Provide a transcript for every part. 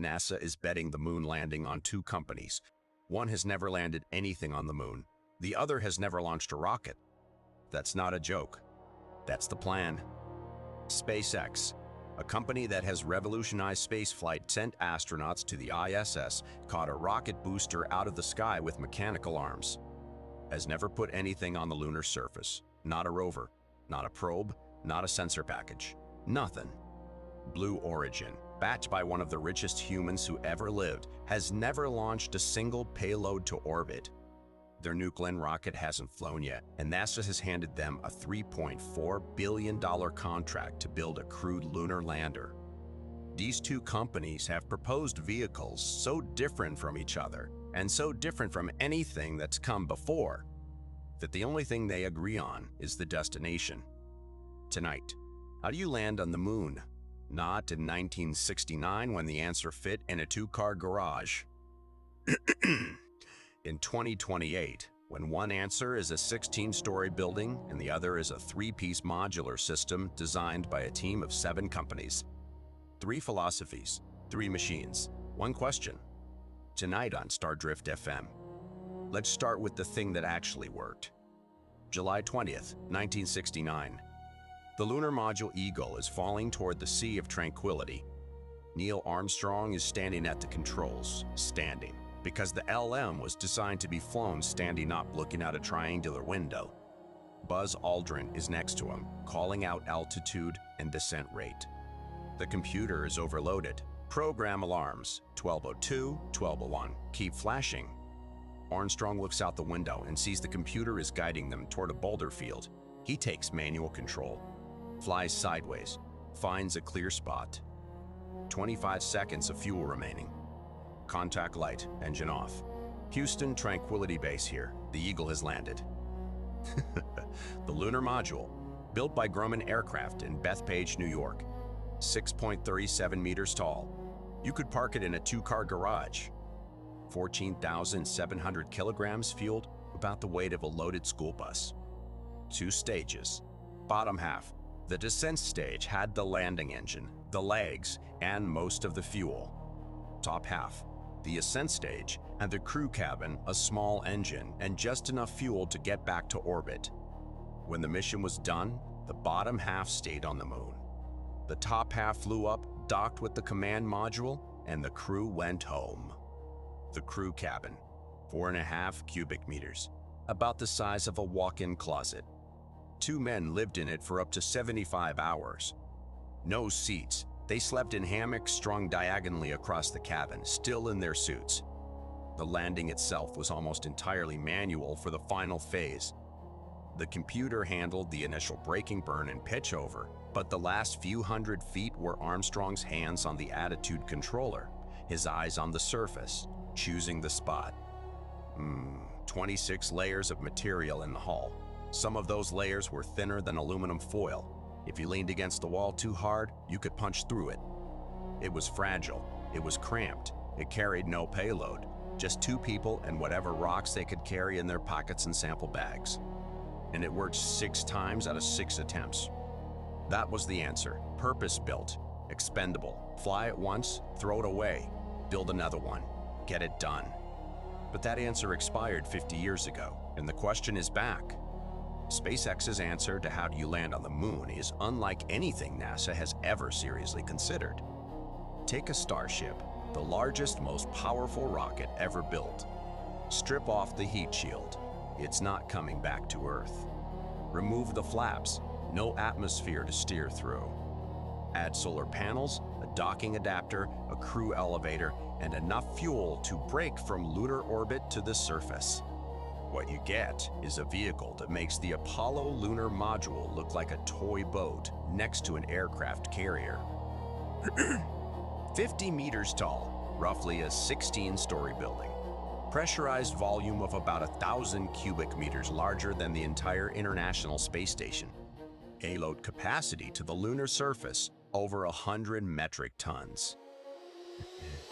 NASA is betting the moon landing on two companies. One has never landed anything on the moon. The other has never launched a rocket. That's not a joke. That's the plan. SpaceX, a company that has revolutionized spaceflight, sent astronauts to the ISS, caught a rocket booster out of the sky with mechanical arms. Has never put anything on the lunar surface. Not a rover, not a probe, not a sensor package. Nothing. Blue Origin, backed by one of the richest humans who ever lived, has never launched a single payload to orbit. Their New Glenn rocket hasn't flown yet, and NASA has handed them a $3.4 billion contract to build a crewed lunar lander. These two companies have proposed vehicles so different from each other, and so different from anything that's come before, that the only thing they agree on is the destination. Tonight, how do you land on the moon? Not in 1969 when the answer fit in a two-car garage. In 2028, when one answer is a 16-story building and the other is a three-piece modular system designed by a team of 7 companies. 3 philosophies, 3 machines, 1 question. Tonight on Stardrift FM. Let's start with the thing that actually worked. July 20th, 1969. The Lunar Module Eagle is falling toward the Sea of Tranquility. Neil Armstrong is standing at the controls, standing, because the LM was designed to be flown standing up looking out a triangular window. Buzz Aldrin is next to him, calling out altitude and descent rate. The computer is overloaded. Program alarms, 1202, 1201, keep flashing. Armstrong looks out the window and sees the computer is guiding them toward a boulder field. He takes manual control, flies sideways, finds a clear spot. 25 seconds of fuel remaining. Contact light, engine off. Houston, Tranquility Base here. The Eagle has landed. The Lunar Module, built by Grumman Aircraft in Bethpage, New York. 6.37 meters tall. You could park it in a 2-car garage. 14,700 kilograms fueled, about the weight of a loaded school bus. 2 stages. Bottom half, the descent stage, had the landing engine, the legs, and most of the fuel. Top half, the ascent stage, and the crew cabin, a small engine, and just enough fuel to get back to orbit. When the mission was done, the bottom half stayed on the moon. The top half flew up, docked with the command module, and the crew went home. The crew cabin, 4.5 cubic meters, about the size of a walk-in closet. 2 men lived in it for up to 75 hours. No seats. They slept in hammocks strung diagonally across the cabin, still in their suits. The landing itself was almost entirely manual for the final phase. The computer handled the initial braking burn and pitch over, but the last few hundred feet were Armstrong's hands on the attitude controller, his eyes on the surface, choosing the spot. 26 layers of material in the hull. Some of those layers were thinner than aluminum foil. If you leaned against the wall too hard, you could punch through it. It was fragile, it was cramped, it carried no payload, just 2 people and whatever rocks they could carry in their pockets and sample bags. And it worked 6 times out of 6 attempts. That was the answer. Purpose-built, expendable. Fly it once, throw it away, build another one, get it done. But that answer expired 50 years ago, and the question is back. SpaceX's answer to how do you land on the moon is unlike anything NASA has ever seriously considered. Take a Starship, the largest, most powerful rocket ever built. Strip off the heat shield. It's not coming back to Earth. Remove the flaps. No atmosphere to steer through. Add solar panels, a docking adapter, a crew elevator, and enough fuel to break from lunar orbit to the surface. What you get is a vehicle that makes the Apollo Lunar Module look like a toy boat next to an aircraft carrier. 50 meters tall, roughly a 16-story building. Pressurized volume of about 1,000 cubic meters, larger than the entire International Space Station. Payload capacity to the lunar surface, over 100 metric tons.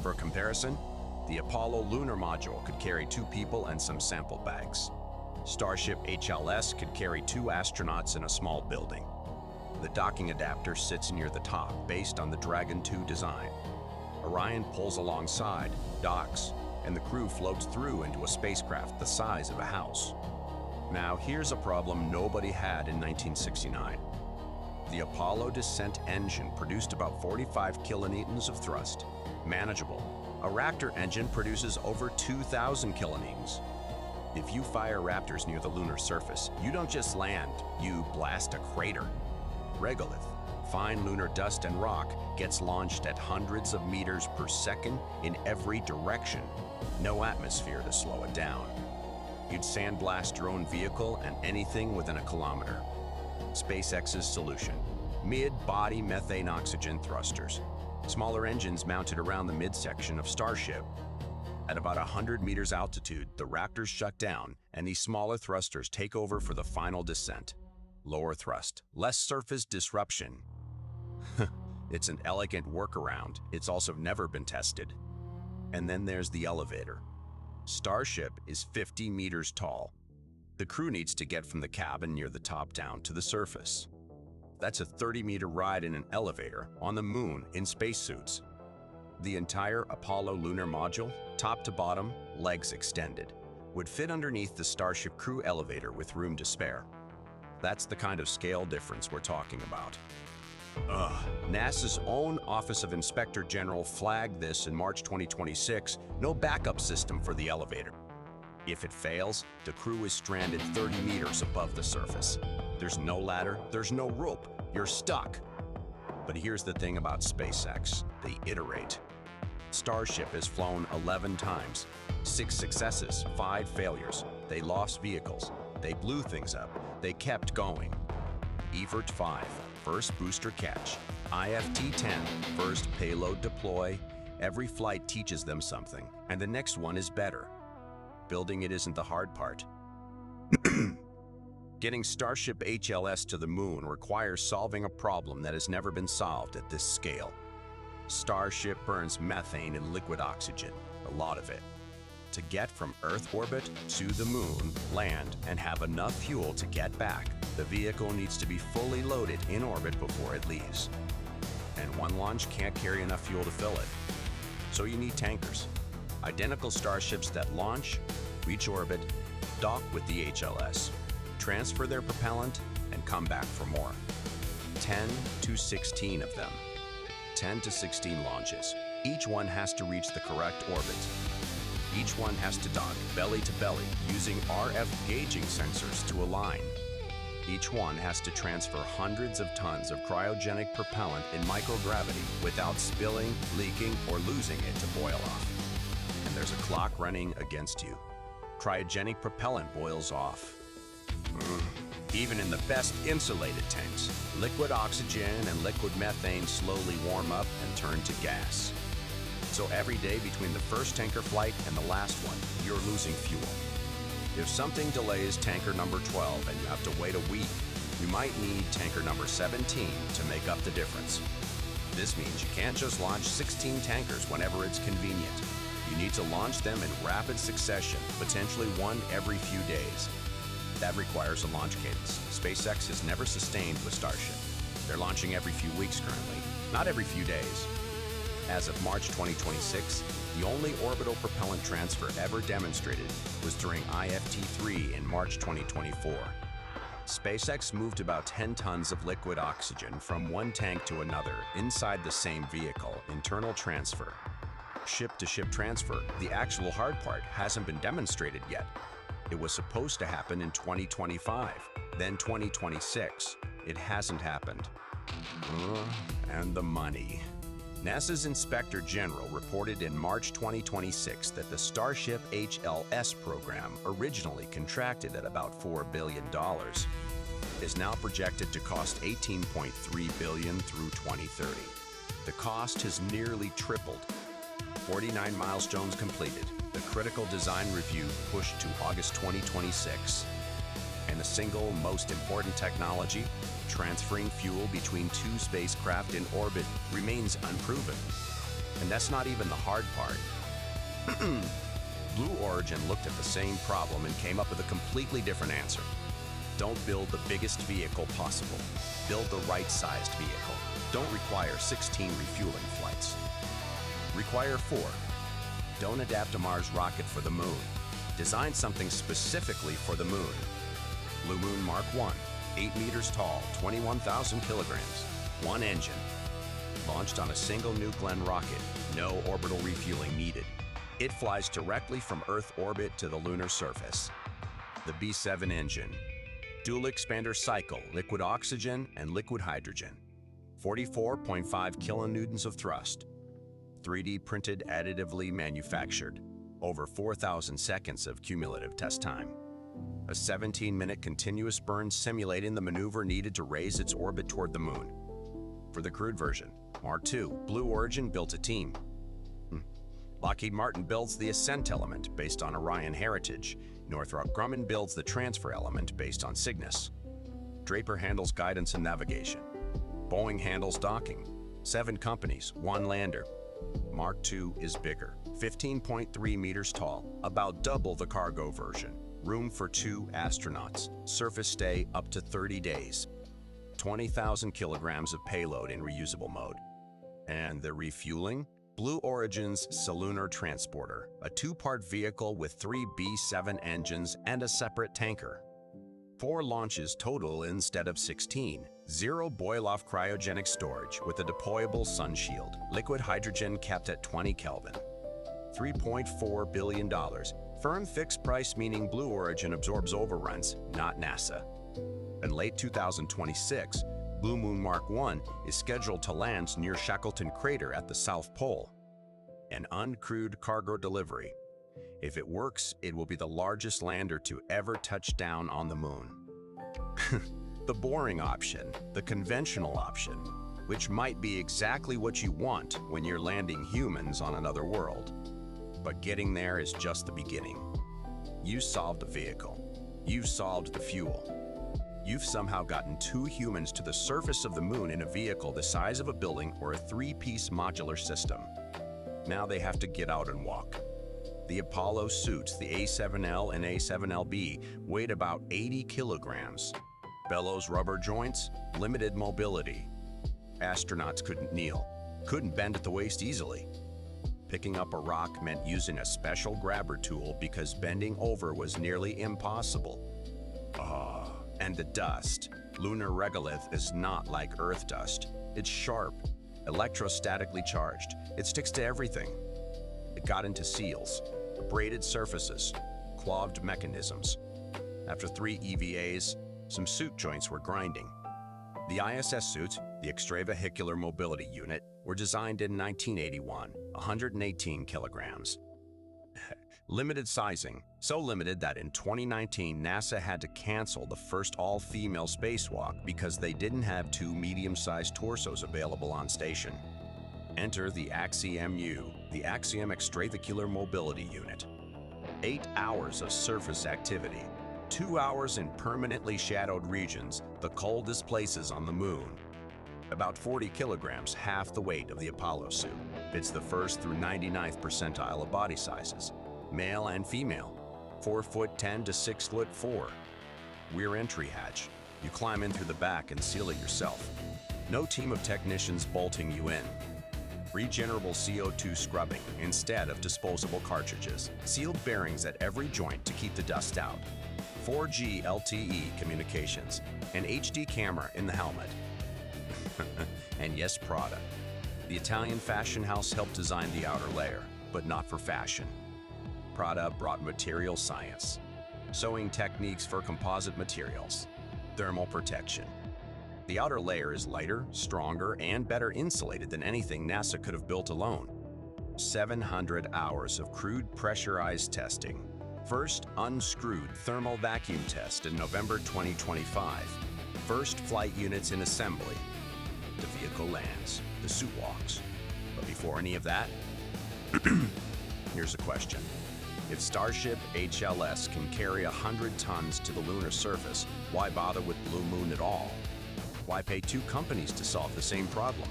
For comparison, the Apollo Lunar Module could carry 2 people and some sample bags. Starship HLS could carry 2 astronauts in a small building. The docking adapter sits near the top, based on the Dragon 2 design. A Orion pulls alongside, docks, and the crew floats through into a spacecraft the size of a house. Now here's a problem nobody had in 1969. The Apollo descent engine produced about 45 kilonewtons of thrust. Manageable. A Raptor engine produces over 2,000 kilonewtons. If you fire Raptors near the lunar surface, you don't just land, you blast a crater. Regolith, fine lunar dust and rock, gets launched at hundreds of meters per second in every direction. No atmosphere to slow it down. You'd sandblast your own vehicle and anything within a kilometer. SpaceX's solution: mid-body methane oxygen thrusters. Smaller engines mounted around the midsection of Starship. At about 100 meters altitude, the Raptors shut down, and these smaller thrusters take over for the final descent. Lower thrust, less surface disruption. It's an elegant workaround. It's also never been tested. And then there's the elevator. Starship is 50 meters tall. The crew needs to get from the cabin near the top down to the surface. That's a 30-meter ride in an elevator on the moon in spacesuits. The entire Apollo Lunar Module, top to bottom, legs extended, would fit underneath the Starship crew elevator with room to spare. That's the kind of scale difference we're talking about. NASA's own Office of Inspector General flagged this in March 2026, no backup system for the elevator. If it fails, the crew is stranded 30 meters above the surface. There's no ladder, there's no rope, you're stuck. But here's the thing about SpaceX, they iterate. Starship has flown 11 times, 6 successes, 5 failures. They lost vehicles, they blew things up, they kept going. EVERT 5, first booster catch. IFT 10, first payload deploy. Every flight teaches them something, and the next one is better. Building it isn't the hard part. Getting Starship HLS to the moon requires solving a problem that has never been solved at this scale. Starship burns methane and liquid oxygen, a lot of it. To get from Earth orbit to the moon, land, and have enough fuel to get back, the vehicle needs to be fully loaded in orbit before it leaves. And one launch can't carry enough fuel to fill it. So you need tankers. Identical starships that launch, reach orbit, dock with the HLS, transfer their propellant, and come back for more. 10 to 16 of them. 10 to 16 launches. Each one has to reach the correct orbit. Each one has to dock belly to belly using RF gauging sensors to align. Each one has to transfer hundreds of tons of cryogenic propellant in microgravity without spilling, leaking, or losing it to boil off. And there's a clock running against you. Cryogenic propellant boils off. Even in the best insulated tanks, liquid oxygen and liquid methane slowly warm up and turn to gas. So every day between the first tanker flight and the last one, you're losing fuel. If something delays tanker number 12 and you have to wait a week, you might need tanker number 17 to make up the difference. This means you can't just launch 16 tankers whenever it's convenient. You need to launch them in rapid succession, potentially one every few days. That requires a launch cadence SpaceX has never sustained with Starship. They're launching every few weeks currently, not every few days. As of March 2026, the only orbital propellant transfer ever demonstrated was during IFT-3 in March 2024. SpaceX moved about 10 tons of liquid oxygen from one tank to another inside the same vehicle, internal transfer. Ship-to-ship transfer, the actual hard part, hasn't been demonstrated yet. It was supposed to happen in 2025, then 2026. It hasn't happened. And the money. NASA's Inspector General reported in March 2026 that the Starship HLS program, originally contracted at about $4 billion, is now projected to cost $18.3 billion through 2030. The cost has nearly tripled. 49 milestones completed. The critical design review pushed to August 2026. And the single most important technology, transferring fuel between two spacecraft in orbit, remains unproven. And that's not even the hard part. Blue Origin looked at the same problem and came up with a completely different answer. Don't build the biggest vehicle possible. Build the right-sized vehicle. Don't require 16 refueling flights. Require 4. Don't adapt a Mars rocket for the moon. Design something specifically for the moon. Blue Moon Mark 1, 8 meters tall, 21,000 kilograms, 1 engine. Launched on a single New Glenn rocket, no orbital refueling needed. It flies directly from Earth orbit to the lunar surface. The B7 engine. Dual expander cycle, liquid oxygen and liquid hydrogen. 44.5 kilonewtons of thrust. 3D printed, additively manufactured. Over 4,000 seconds of cumulative test time. A 17-minute continuous burn simulating the maneuver needed to raise its orbit toward the moon. For the crewed version, Mark II, Blue Origin built a team. Lockheed Martin builds the Ascent element based on Orion Heritage. Northrop Grumman builds the Transfer element based on Cygnus. Draper handles guidance and navigation. Boeing handles docking. 7 companies, 1 lander. Mark II is bigger, 15.3 meters tall, about double the cargo version. Room for 2 astronauts. Surface stay up to 30 days. 20,000 kilograms of payload in reusable mode. And the refueling? Blue Origin's Lunar Transporter, a 2-part vehicle with 3 B7 engines and a separate tanker. 4 launches total instead of 16. 0 boil-off cryogenic storage with a deployable sun shield. Liquid hydrogen kept at 20 Kelvin. $3.4 billion. Firm fixed price meaning Blue Origin absorbs overruns, not NASA. In late 2026, Blue Moon Mark 1 is scheduled to land near Shackleton Crater at the South Pole. An uncrewed cargo delivery. If it works, it will be the largest lander to ever touch down on the moon. The boring option, the conventional option, which might be exactly what you want when you're landing humans on another world. But getting there is just the beginning. You solved the vehicle. You've solved the fuel. You've somehow gotten 2 humans to the surface of the moon in a vehicle the size of a building or a 3-piece modular system. Now they have to get out and walk. The Apollo suits, the A7L and A7LB, weighed about 80 kilograms. Bellows rubber joints, limited mobility. Astronauts couldn't kneel, couldn't bend at the waist easily. Picking up a rock meant using a special grabber tool because bending over was nearly impossible. And the dust. Lunar regolith is not like Earth dust. It's sharp, electrostatically charged. It sticks to everything. It got into seals, braided surfaces, clogged mechanisms. After 3 EVAs, some suit joints were grinding. The ISS suits, the Extravehicular Mobility Unit, were designed in 1981, 118 kilograms. Limited sizing, so limited that in 2019 NASA had to cancel the first all-female spacewalk because they didn't have 2 medium-sized torsos available on station. Enter the AxEMU, the Axiom Extravehicular Mobility Unit. 8 hours of surface activity, 2 hours in permanently shadowed regions, the coldest places on the moon. About 40 kilograms, half the weight of the Apollo suit. Fits the 1st through 99th percentile of body sizes. Male and female, 4'10" to 6'4". Rear entry hatch. You climb in through the back and seal it yourself. No team of technicians bolting you in. Regenerable CO2 scrubbing instead of disposable cartridges. Sealed bearings at every joint to keep the dust out. 4G LTE communications. An HD camera in the helmet. And yes, Prada. The Italian fashion house helped design the outer layer, but not for fashion. Prada brought material science, sewing techniques for composite materials, thermal protection. The outer layer is lighter, stronger, and better insulated than anything NASA could have built alone. 700 hours of crewed pressurized testing. First unscrewed thermal vacuum test in November 2025. First flight units in assembly. The vehicle lands, the suit walks. But before any of that, here's a question. If Starship HLS can carry 100 tons to the lunar surface, why bother with Blue Moon at all? Why pay 2 companies to solve the same problem?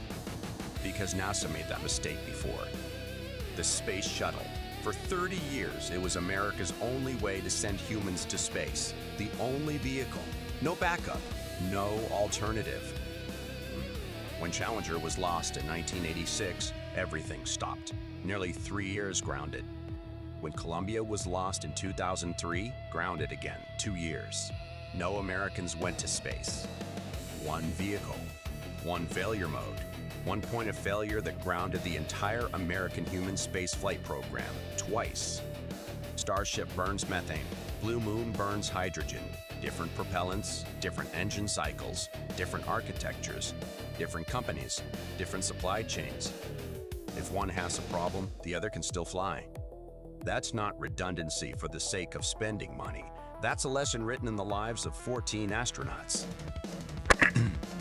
Because NASA made that mistake before. The Space Shuttle. For 30 years, it was America's only way to send humans to space. The only vehicle. No backup. No alternative. When Challenger was lost in 1986, everything stopped. Nearly 3 years grounded. When Columbia was lost in 2003, grounded again, 2 years. No Americans went to space. One vehicle, one failure mode, one point of failure that grounded the entire American human spaceflight program twice. Starship burns methane, Blue Moon burns hydrogen. Different propellants, different engine cycles, different architectures, different companies, different supply chains. If one has a problem, the other can still fly. That's not redundancy for the sake of spending money. That's a lesson written in the lives of 14 astronauts.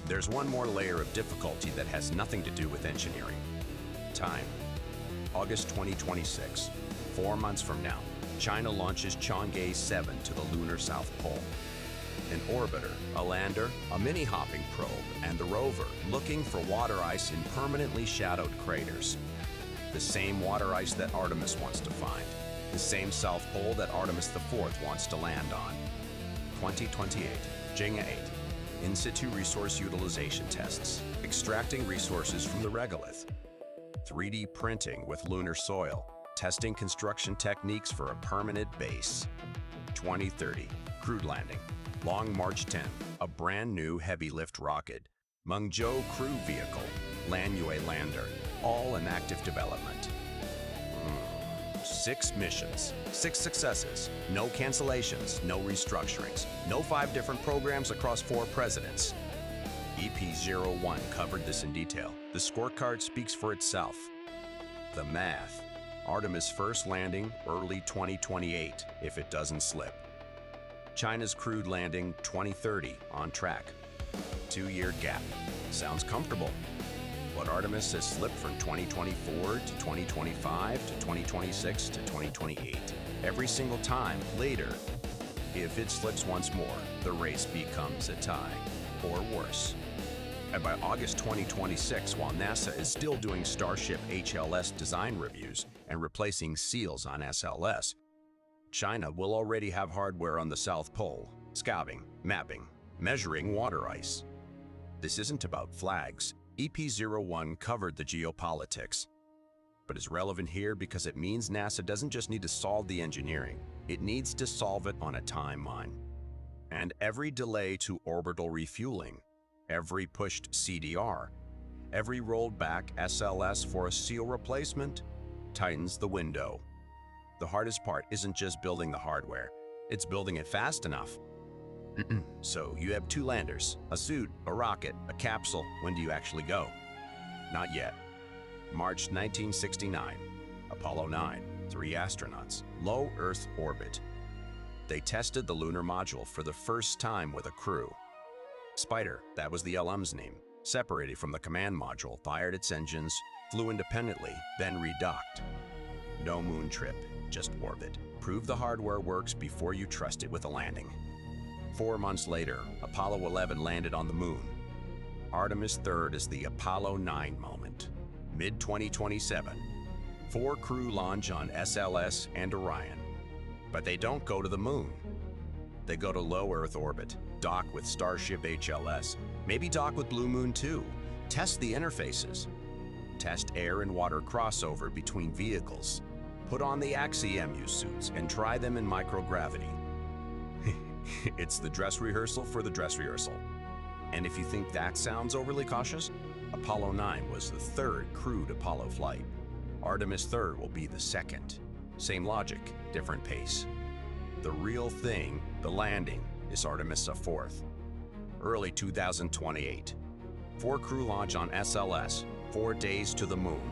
There's one more layer of difficulty that has nothing to do with engineering. Time. August 2026. 4 months from now, China launches Chang'e 7 to the lunar South Pole. An orbiter, a lander, a mini-hopping probe, and the rover looking for water ice in permanently shadowed craters. The same water ice that Artemis wants to find. The same South Pole that Artemis IV wants to land on. 2028, Chang'e 8. In situ resource utilization tests, extracting resources from the regolith. 3D printing with lunar soil, testing construction techniques for a permanent base. 2030, crewed landing. Long March 10, a brand new heavy lift rocket. Chang'e crew vehicle, Lanue lander, all in active development. 6 missions, 6 successes, no cancellations, no restructurings, no 5 different programs across 4 presidents. EP01 covered this in detail. The scorecard speaks for itself. The math. Artemis first landing early 2028 if it doesn't slip. China's crewed landing 2030 on track. 2-year gap. Sounds comfortable. But Artemis has slipped from 2024 to 2025 to 2026 to 2028. Every single time later, if it slips once more, the race becomes a tie, or worse. And by August 2026, while NASA is still doing Starship HLS design reviews and replacing seals on SLS, China will already have hardware on the South Pole, scouting, mapping, measuring water ice. This isn't about flags. EP01 covered the geopolitics, but is relevant here because it means NASA doesn't just need to solve the engineering, it needs to solve it on a timeline. And every delay to orbital refueling, every pushed CDR, every rolled back SLS for a seal replacement tightens the window. The hardest part isn't just building the hardware, it's building it fast enough. So you have 2 landers, a suit, a rocket, a capsule. When do you actually go? Not yet. March 1969, Apollo 9, 3 astronauts, low Earth orbit. They tested the Lunar Module for the first time with a crew. Spider, that was the LM's name, separated from the command module, fired its engines, flew independently, then redocked. No moon trip, just orbit. Prove the hardware works before you trust it with a landing. 4 months later, Apollo 11 landed on the moon. Artemis III is the Apollo 9 moment. Mid-2027, 4 crew launch on SLS and Orion. But they don't go to the moon. They go to low Earth orbit, dock with Starship HLS, maybe dock with Blue Moon too, test the interfaces, test air and water crossover between vehicles, put on the AxEMU suits and try them in microgravity. It's the dress rehearsal for the dress rehearsal. And if you think that sounds overly cautious, Apollo 9 was the 3rd crewed Apollo flight. Artemis III will be the 2nd. Same logic, different pace. The real thing, the landing, is Artemis IV. Early 2028. 4 crew launch on SLS, 4 days to the moon.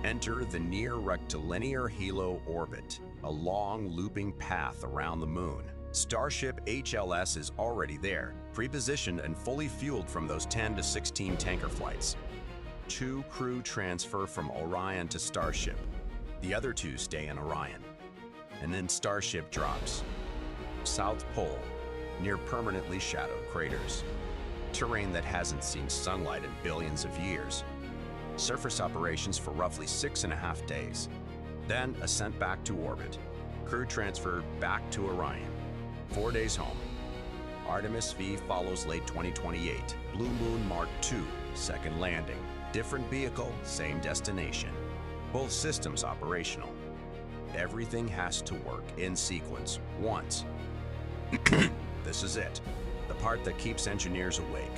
Enter the near rectilinear halo orbit, a long looping path around the moon. Starship HLS is already there, pre-positioned and fully fueled from those 10 to 16 tanker flights. 2 crew transfer from Orion to Starship. The other 2 stay in Orion. And then Starship drops. South Pole, near permanently shadowed craters. Terrain that hasn't seen sunlight in billions of years. Surface operations for roughly 6.5 days. Then ascent back to orbit. Crew transfer back to Orion. 4 days home. Artemis V follows late 2028. Blue Moon Mark II, 2nd landing. Different vehicle, same destination. Both systems operational. Everything has to work in sequence once. This is it, the part that keeps engineers awake.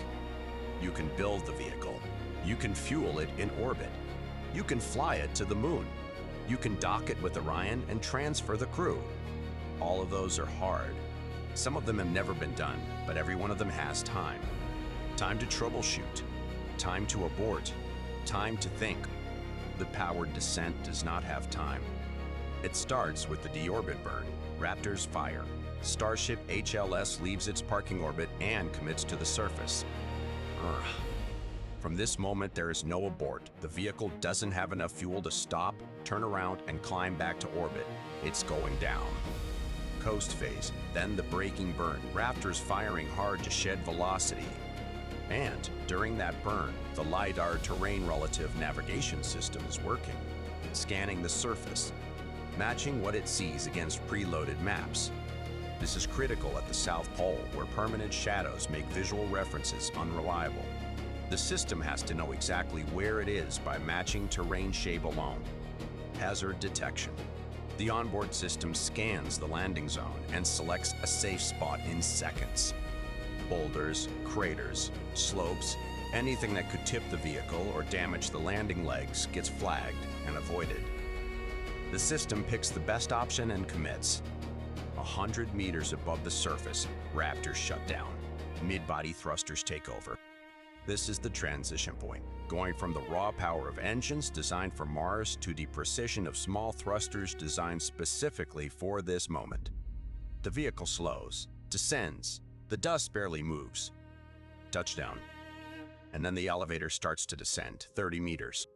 You can build the vehicle. You can fuel it in orbit. You can fly it to the moon. You can dock it with Orion and transfer the crew. All of those are hard. Some of them have never been done, but every one of them has time. Time to troubleshoot. Time to abort. Time to think. The powered descent does not have time. It starts with the deorbit burn. Raptors fire. Starship HLS leaves its parking orbit and commits to the surface. From this moment, there is no abort. The vehicle doesn't have enough fuel to stop, turn around, and climb back to orbit. It's going down. Coast phase, then the braking burn. Raptors firing hard to shed velocity. And during that burn, the LiDAR terrain relative navigation system is working, scanning the surface, matching what it sees against preloaded maps. This is critical at the South Pole, where permanent shadows make visual references unreliable. The system has to know exactly where it is by matching terrain shape alone. Hazard detection. The onboard system scans the landing zone and selects a safe spot in seconds. Boulders, craters, slopes, anything that could tip the vehicle or damage the landing legs gets flagged and avoided. The system picks the best option and commits. 100 meters above the surface, Raptors shut down. Mid-body thrusters take over. This is the transition point, going from the raw power of engines designed for Mars to the precision of small thrusters designed specifically for this moment. The vehicle slows, descends, the dust barely moves. Touchdown. And then the elevator starts to descend, 30 meters.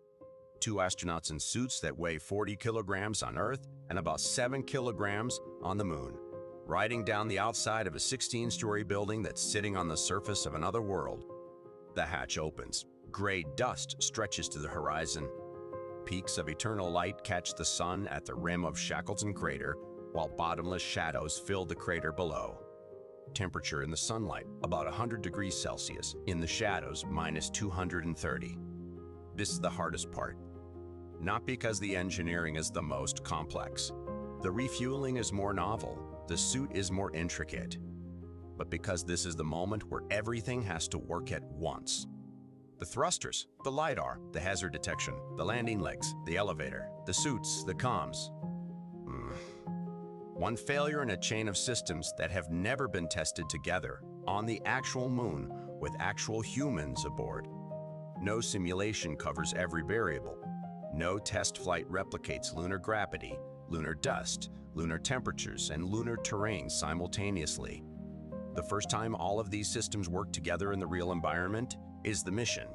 2 astronauts in suits that weigh 40 kilograms on Earth and about 7 kilograms on the moon, riding down the outside of a 16-story building that's sitting on the surface of another world. The hatch opens. Gray dust stretches to the horizon. Peaks of eternal light catch the sun at the rim of Shackleton crater, while bottomless shadows fill the crater below. Temperature in the sunlight, about 100 degrees Celsius. In the shadows, minus 230. This is the hardest part. Not because the engineering is the most complex. The refueling is more novel. The suit is more intricate. But because this is the moment where everything has to work at once. The thrusters, the LiDAR, the hazard detection, the landing legs, the elevator, the suits, the comms. One failure in a chain of systems that have never been tested together on the actual moon with actual humans aboard. No simulation covers every variable. No test flight replicates lunar gravity, lunar dust, lunar temperatures, and lunar terrain simultaneously. The first time all of these systems work together in the real environment is the mission.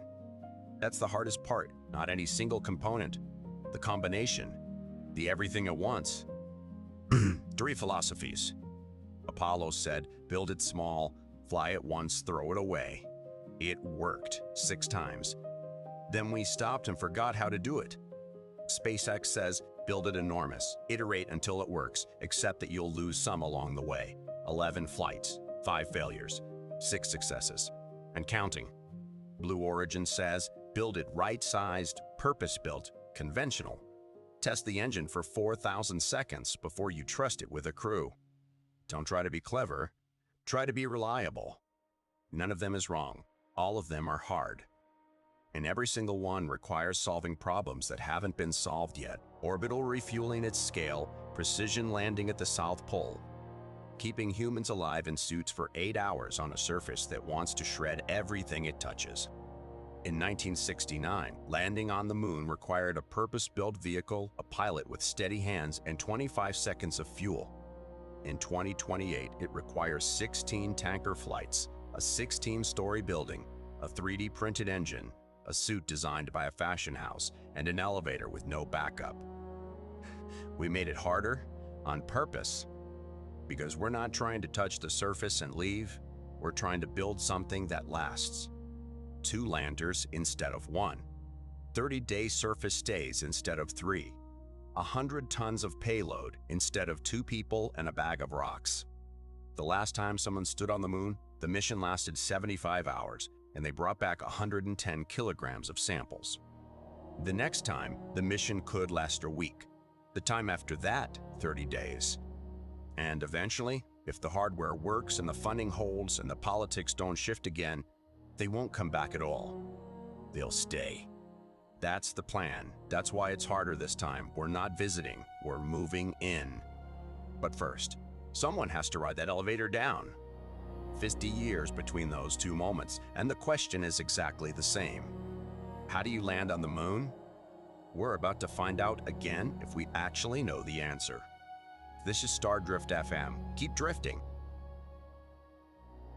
That's the hardest part, not any single component. The combination, the everything at once. 3 philosophies. Apollo said, build it small, fly it once, throw it away. It worked 6 times. Then we stopped and forgot how to do it. SpaceX says, build it enormous, iterate until it works, except that you'll lose some along the way. 11 flights, 5 failures, 6 successes, and counting. Blue Origin says, build it right-sized, purpose-built, conventional. Test the engine for 4,000 seconds before you trust it with a crew. Don't try to be clever, try to be reliable. None of them is wrong, all of them are hard. And every single one requires solving problems that haven't been solved yet. Orbital refueling at scale, precision landing at the South Pole. Keeping humans alive in suits for 8 hours on a surface that wants to shred everything it touches. In 1969, landing on the moon required a purpose-built vehicle, a pilot with steady hands, and 25 seconds of fuel. In 2028, it requires 16 tanker flights, a 16-story building, a 3D printed engine, a suit designed by a fashion house, and an elevator with no backup. We made it harder on purpose because we're not trying to touch the surface and leave, we're trying to build something that lasts. 2 landers instead of 1, 30-day surface stays instead of 3, 100 tons of payload instead of 2 people and a bag of rocks. The last time someone stood on the moon, the mission lasted 75 hours. and they brought back 110 kilograms of samples. The next time, the mission could last a week. The time after that, 30 days. And eventually, if the hardware works and the funding holds and the politics don't shift again, they won't come back at all. They'll stay. That's the plan. That's why it's harder this time. We're not visiting, we're moving in. But first, someone has to ride that elevator down. 50 years between those two moments, and the question is exactly the same. How do you land on the moon? We're about to find out again if we actually know the answer. This is Stardrift FM. Keep drifting.